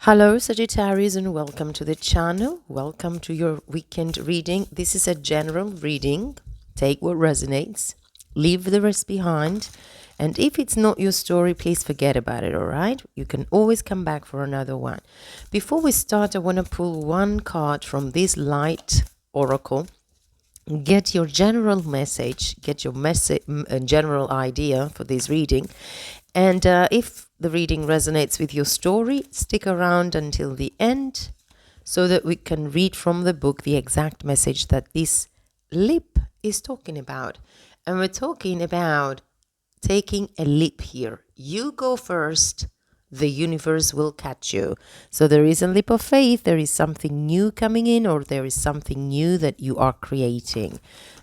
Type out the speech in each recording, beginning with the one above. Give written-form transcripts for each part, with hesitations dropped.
Hello, Sagittarius, and welcome to the channel. Welcome to your weekend reading. This is a general reading. Take what resonates, leave the rest behind. And if it's not your story, please forget about it, all right? You can always come back for another one. Before we start, I want to pull one card from this light oracle. Get your general message, get your general idea for this reading. And if the reading resonates with your story, stick around until the end so that we can read from the book the exact message that this leap is talking about. And we're talking about taking a leap here. You go first, the universe will catch you. So there is a leap of faith, there is something new coming in, or there is something new that you are creating.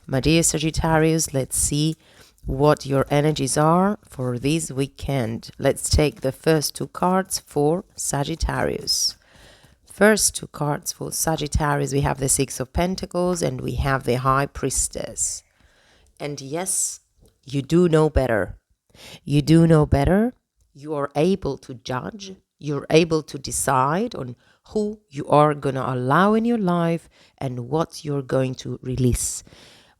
My dear Sagittarius, let's see what your energies are for this weekend. Let's take the first two cards for Sagittarius. First two cards for Sagittarius, we have the Six of Pentacles and we have the High Priestess. And yes, you do know better. You do know better. You are able to judge. You're able to decide on who you are going to allow in your life and what you're going to release.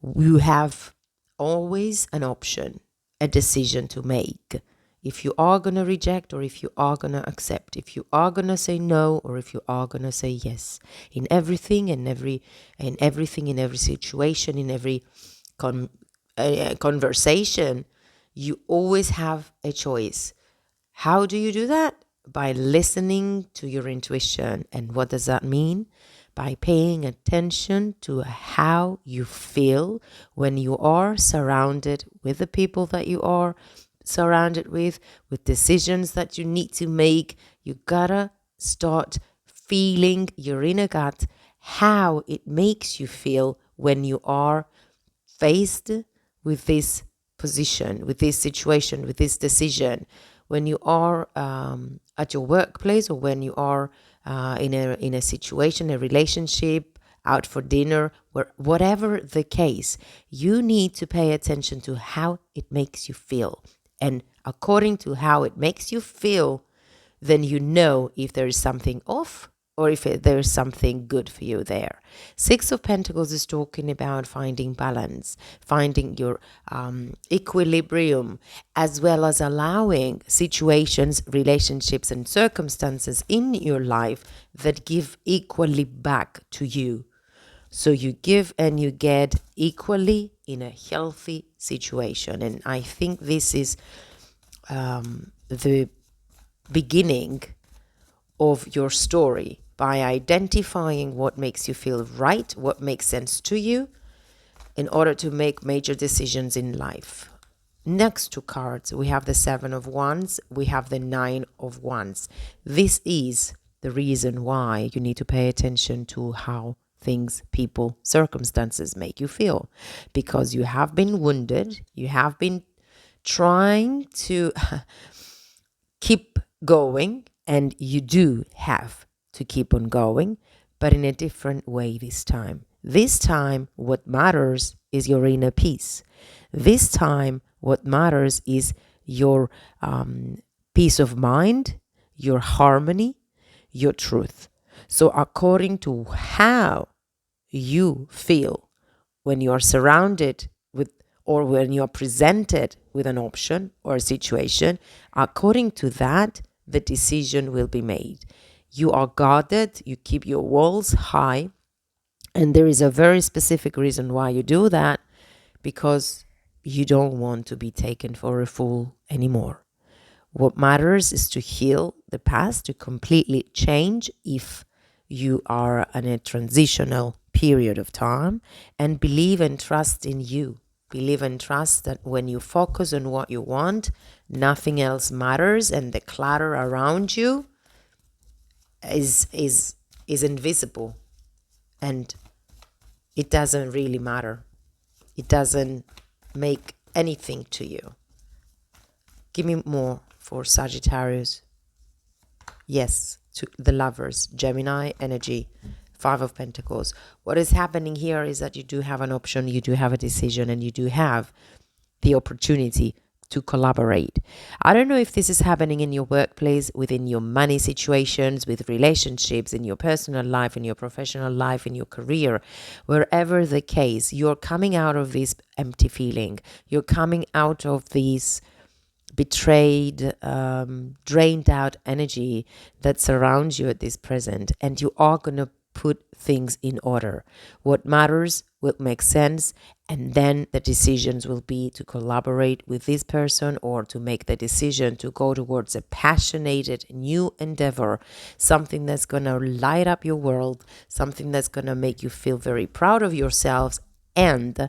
You have always an option, a decision to make. If you are going to reject or if you are going to accept, if you are going to say no or if you are going to say yes. In everything and in every situation, in every conversation, you always have a choice. How do you do that? By listening to your intuition. And what does that mean? By paying attention to how you feel when you are surrounded with the people that you are surrounded with decisions that you need to make. You gotta start feeling your inner gut, how it makes you feel when you are faced with this position, with this situation, with this decision. When you are at your workplace or when you are in a situation, a relationship, out for dinner, whatever the case, you need to pay attention to how it makes you feel. And according to how it makes you feel, then you know if there is something off or if there is something good for you there. Six of Pentacles is talking about finding balance, finding your equilibrium, as well as allowing situations, relationships, and circumstances in your life that give equally back to you. So you give and you get equally in a healthy situation. And I think this is the beginning of your story, by identifying what makes you feel right, what makes sense to you, in order to make major decisions in life. Next two cards, we have the Seven of Wands, we have the Nine of Wands. This is the reason why you need to pay attention to how things, people, circumstances make you feel. Because you have been wounded, you have been trying to keep going, and you do have to keep on going, but in a different way this time. This time, what matters is your inner peace. This time, what matters is your peace of mind, your harmony, your truth. So according to how you feel when you are surrounded with, or when you are presented with an option or a situation, according to that, the decision will be made. You are guarded, you keep your walls high, and there is a very specific reason why you do that, because you don't want to be taken for a fool anymore. What matters is to heal the past, to completely change if you are in a transitional period of time, and believe and trust in you. Believe and trust that when you focus on what you want, nothing else matters, and the clutter around you is invisible, and it doesn't really matter. It doesn't make anything to you. Give me more for Sagittarius. Yes, to the Lovers, Gemini energy, Five of Pentacles. What is happening here is that you do have an option, you do have a decision, and you do have the opportunity to collaborate. I don't know if this is happening in your workplace, within your money situations, with relationships, in your personal life, in your professional life, in your career, wherever the case, you're coming out of this empty feeling. You're coming out of this betrayed, drained out energy that surrounds you at this present, and you are going to put things in order. What matters will make sense, and then the decisions will be to collaborate with this person or to make the decision to go towards a passionate new endeavor, something that's going to light up your world, something that's going to make you feel very proud of yourselves and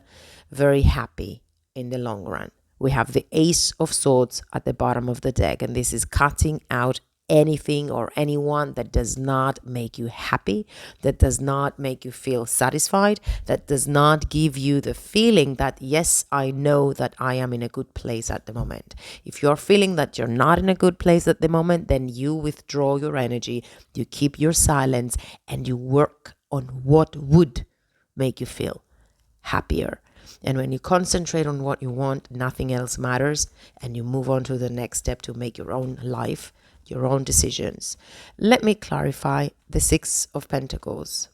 very happy in the long run. We have the Ace of Swords at the bottom of the deck, and this is cutting out anything or anyone that does not make you happy, that does not make you feel satisfied, that does not give you the feeling that, yes, I know that I am in a good place at the moment. If you're feeling that you're not in a good place at the moment, then you withdraw your energy, you keep your silence, and you work on what would make you feel happier. And when you concentrate on what you want, nothing else matters, and you move on to the next step to make your own life, your own decisions. Let me clarify the Six of Pentacles.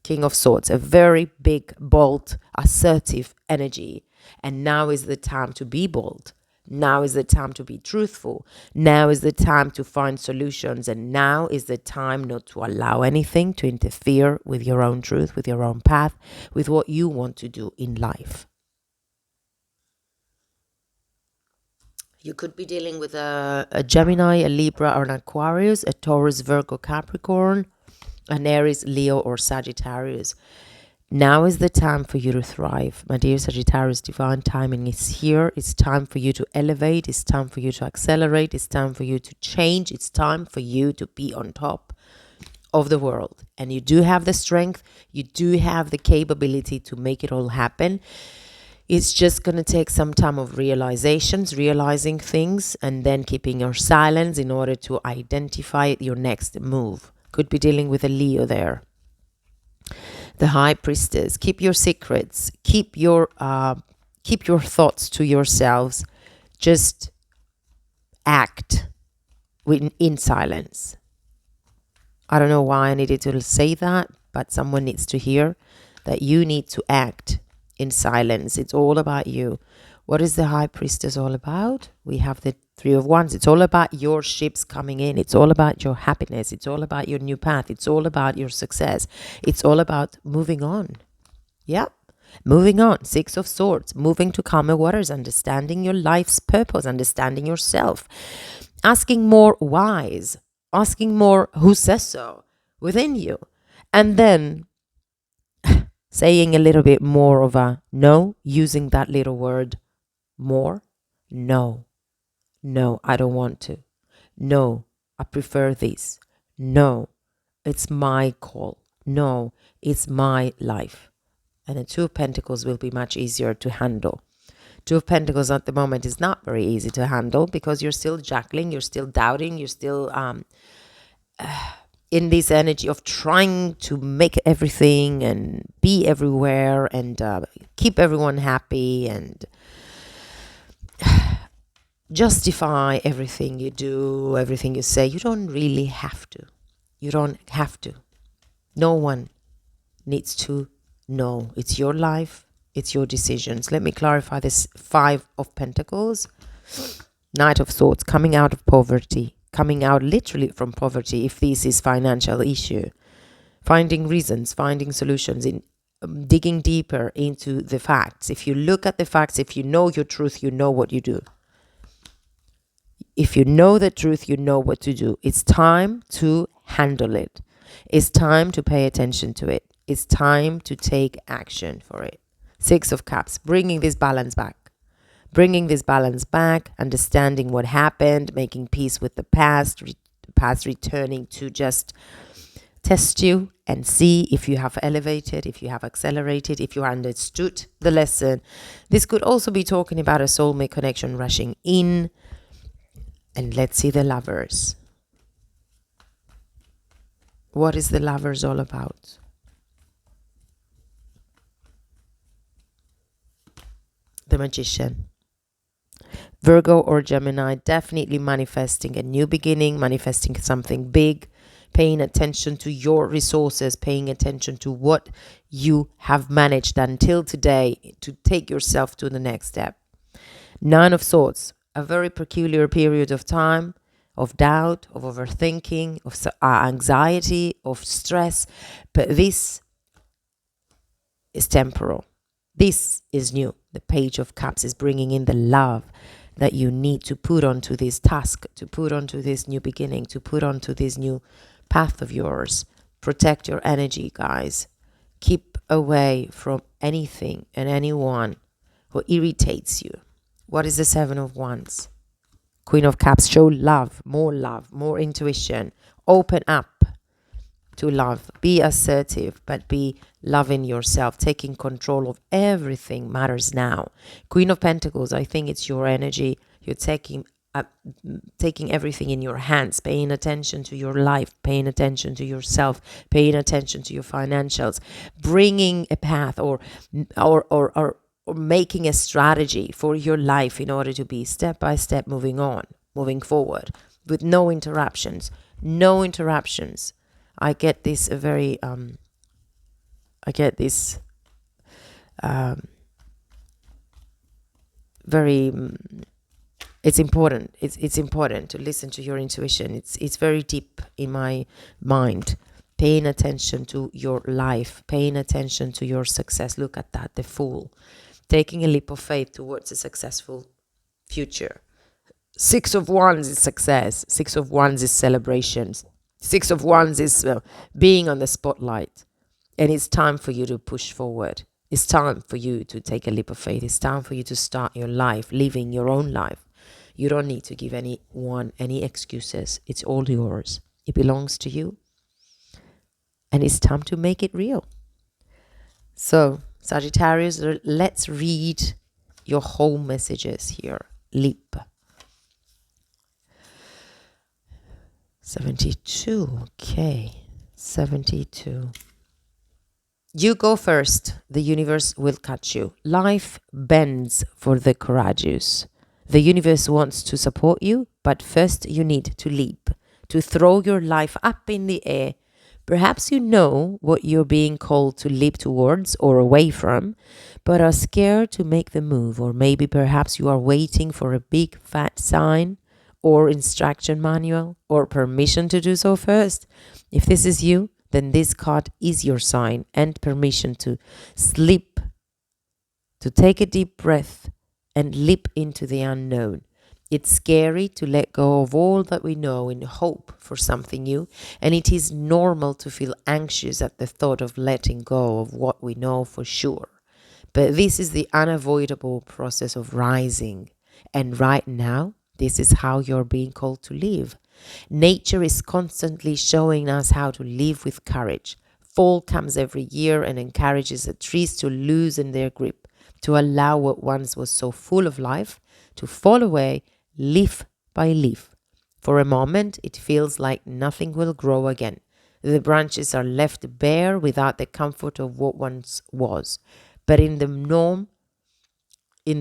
King of Swords, a very big, bold, assertive energy. And now is the time to be bold. Now is the time to be truthful. Now is the time to find solutions. And now is the time not to allow anything to interfere with your own truth, with your own path, with what you want to do in life. You could be dealing with a Gemini, a Libra, or an Aquarius, a Taurus, Virgo, Capricorn, an Aries, Leo, or Sagittarius. Now is the time for you to thrive. My dear Sagittarius, divine timing is here. It's time for you to elevate. It's time for you to accelerate. It's time for you to change. It's time for you to be on top of the world. And you do have the strength. You do have the capability to make it all happen. It's just going to take some time of realizing things, and then keeping your silence in order to identify your next move. Could be dealing with a Leo there. The High Priestess. Keep your secrets. Keep your thoughts to yourselves. Just act in silence. I don't know why I needed to say that, but someone needs to hear that you need to act in silence. It's all about you. What is the High Priestess all about? We have the Three of Wands. It's all about your ships coming in. It's all about your happiness. It's all about your new path. It's all about your success. It's all about moving on. Yeah, moving on. Six of Swords. Moving to calmer waters. Understanding your life's purpose. Understanding yourself. Asking more whys. Asking more who says so within you. And then saying a little bit more of a no, using that little word more. No, I don't want to. No, I prefer this. No, it's my call. No, it's my life. And the Two of Pentacles will be much easier to handle. Two of Pentacles at the moment is not very easy to handle because you're still juggling, you're still doubting, you're still in this energy of trying to make everything and be everywhere and keep everyone happy and justify everything you do, everything you say. You don't really have to. You don't have to. No one needs to know. It's your life. It's your decisions. Let me clarify this. Five of Pentacles. Knight of Swords. Coming out of poverty. Coming out literally from poverty if this is financial issue. Finding reasons. Finding solutions. In digging deeper into the facts. If you look at the facts, if you know your truth, you know what you do. If you know the truth, you know what to do. It's time to handle it. It's time to pay attention to it. It's time to take action for it. Six of Cups, bringing this balance back. Bringing this balance back, understanding what happened, making peace with the past returning to just test you and see if you have elevated, if you have accelerated, if you understood the lesson. This could also be talking about a soulmate connection rushing in. And let's see the Lovers. What is the Lovers all about? The Magician. Virgo or Gemini, definitely manifesting a new beginning, manifesting something big, paying attention to your resources, paying attention to what you have managed until today to take yourself to the next step. Nine of Swords, a very peculiar period of time, of doubt, of overthinking, of anxiety, of stress, but this is temporal. This is new. The Page of Cups is bringing in the love that you need to put onto this task, to put onto this new beginning, to put onto this new path of yours. Protect your energy, guys. Keep away from anything and anyone who irritates you. What is the Seven of Wands? Queen of Cups, show love, more intuition. Open up to love. Be assertive, but be loving yourself. Taking control of everything matters now. Queen of Pentacles, I think it's your energy. You're taking everything in your hands, paying attention to your life, paying attention to yourself, paying attention to your financials, bringing a path or making a strategy for your life in order to be step by step moving forward with no interruptions. I get this very very it's important. It's important to listen to your intuition. It's very deep in my mind. Paying attention to your life, paying attention to your success. Look at that, the Fool. Taking a leap of faith towards a successful future. Six of Wands is success. Six of Wands is celebrations. Six of Wands is being on the spotlight. And it's time for you to push forward. It's time for you to take a leap of faith. It's time for you to start your life, living your own life. You don't need to give anyone any excuses. It's all yours. It belongs to you. And it's time to make it real. So, Sagittarius, let's read your whole messages here. Leap. 72. Okay. 72. You go first. The universe will catch you. Life bends for the courageous. The universe wants to support you, but first you need to leap, to throw your life up in the air. Perhaps you know what you're being called to leap towards or away from, but are scared to make the move. Or maybe perhaps you are waiting for a big fat sign or instruction manual or permission to do so first. If this is you, then this card is your sign and permission to slip, to take a deep breath and leap into the unknown. It's scary to let go of all that we know in hope for something new, and it is normal to feel anxious at the thought of letting go of what we know for sure. But this is the unavoidable process of rising, and right now, this is how you're being called to live. Nature is constantly showing us how to live with courage. Fall comes every year and encourages the trees to loosen their grip, to allow what once was so full of life to fall away leaf by leaf. For a moment, it feels like nothing will grow again. The branches are left bare without the comfort of what once was. But in the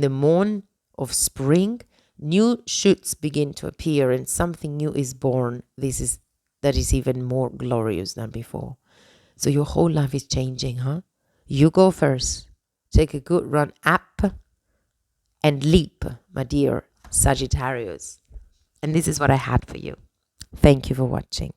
morn of spring, new shoots begin to appear and something new is born. That is even more glorious than before. So your whole life is changing, huh? You go first. Take a good run up and leap, my dear Sagittarius. And this is what I had for you. Thank you for watching.